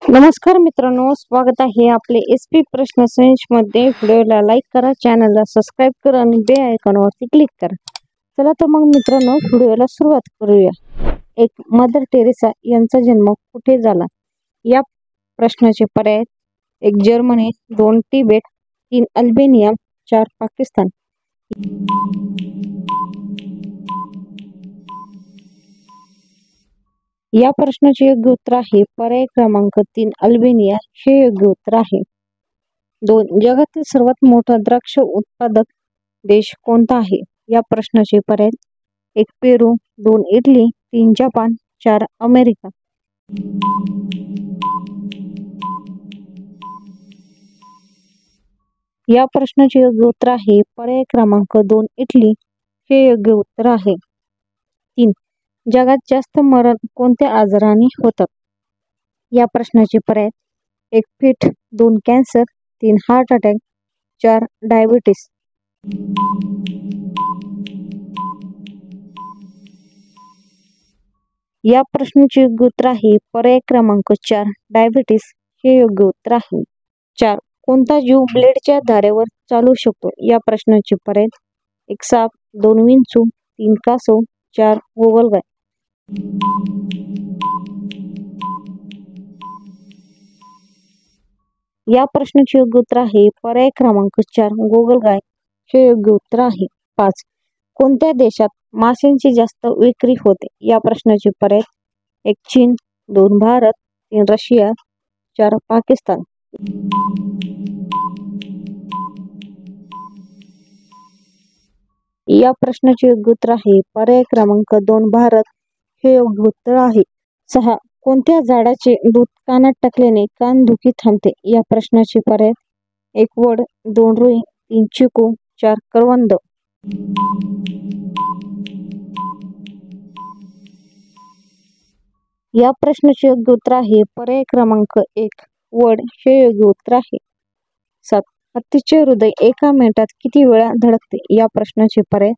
नमस्कार मित्रांनो, स्वागत आहे आपले एसपी प्रश्न संच मध्ये। व्हिडिओला लाईक करा, चॅनलला सबस्क्राइब करा आणि बेल आयकॉनवरती क्लिक करा। चला तर मग मित्रांनो, व्हिडिओला सुरुवात करूया। एक मदर टेरेसा यांचा जन्म कुठे झाला? या प्रश्नाचे पर्याय: 1 जर्मनी, 2 तिबेट, 3 अल्बेनिया, 4 पाकिस्तान। या प्रश्नाचे योग्य उत्तर आहे पर्याय क्रमांक 3 अल्बेनिया हे योग्य उत्तर आहे। 2 जगातील सर्वात मोठा द्राक्ष उत्पादक देश कोणता आहे? या प्रश्नाचे पर्याय: 1 पेरू, 2 इटली, 3 जपान, 4 अमेरिका। या प्रश्नाचे योग्य उत्तर आहे पर्याय क्रमांक 2 इटली हे योग्य उत्तर आहे। 3 जगात जास्त मरण कोणत्या आजाराने होतात? या प्रश्नाचे पर्याय: 1 fit, 2 cancer, 3 heart attack, 4 diabetes. या प्रश्नाचे योग्य उत्तर आहे पर्याय क्रमांक 4 डायबिटीस हे योग्य उत्तर आहे। 4 कोणता जीव ब्लेडच्या धारेवर चालू शकतो? या प्रश्नाचे पर्याय: 1 साप, 2 विंचू, 3 कासव, 4 गोगलगाय। या प्रश्नाचे योग्य उत्तर आहे पर्याय क्रमांक 4 गोगलगाय हे योग्य उत्तर आहे। 5 कोणत्या देशात माशांची जास्त विक्री होते? या प्रश्नाचे पर्याय: 1 चीन, 2 भारत, 3 रशिया, 4 पाकिस्तान। या प्रश्नाचे योग्य उत्तर आहे पर्याय क्रमांक 2 भारत हे योग्य उत्तर आहे। 6 कोणत्या झाडाचे दूध कानात टाकल्याने कानदुखी थांबते? या प्रश्नाचे पर्याय: 1 वड, 2 रुई, 3 चिकू, 4 करवंद। या प्रश्नाचे योग्य उत्तर आहे पर्याय क्रमांक 1 वड हे योग्य उत्तर आहे। 7 हत्तीचे हृदय एका मिनिटात किती वेळा धडकते? या प्रश्नाचे पर्याय: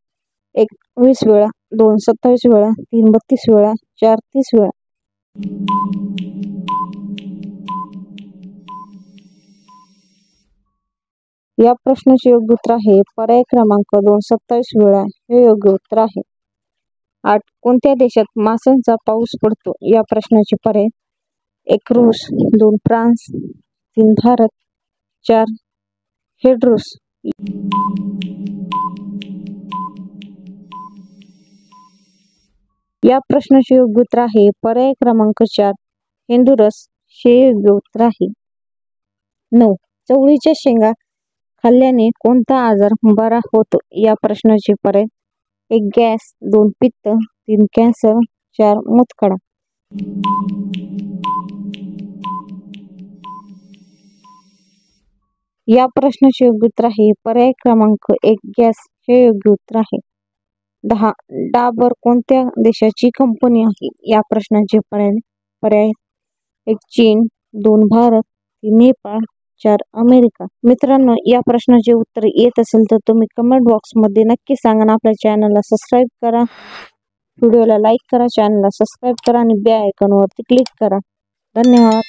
1 20 वेळा, 2 27 वेळा, 3 32 वेळा, 4 30 वेळा। या प्रश्नाचे योग्य उत्तर आहे पर्याय क्रमांक 2 27 वेळा हे योग्य उत्तर आहे। 8 कोणत्या देशात माशांचा पाऊस पडतो? या प्रश्नाचे पर्याय: 1 रूस, 2 फ्रान्स, 3 भारत, 4 हेड्रूस। या प्रश्नाचे योग्य उत्तर आहे पर्याय क्रमांक 4 हेंडुरस हे योग्य उत्तर आहे। 9 चवळीच्या शेंगा खाल्ल्याने कोणता आजार बरा होतो? या प्रश्नाचे पर्याय: 1 गॅस, 2 पित्त, 3 कॅन्सर, 4 मूतखडा। या प्रश्नाचे योग्य उत्तर आहे पर्याय क्रमांक 1 गॅस हे योग्य उत्तर आहे। 10 डाबर कोणत्या देशाची कंपनी आहे? या प्रश्नाचे पर्याय: 1 चीन, 2 भारत, 3 नेपाळ, 4 अमेरिका। मित्रांनो, या प्रश्नाचे उत्तर येत असेल तर तुम्ही कमेंट बॉक्स मध्ये नक्की सांगा आणि आपल्या चॅनलला सबस्क्राइब करा। व्हिडिओला लाईक करा, चॅनलला सबस्क्राइब करा आणि बेल आयकॉनवरती क्लिक करा। धन्यवाद।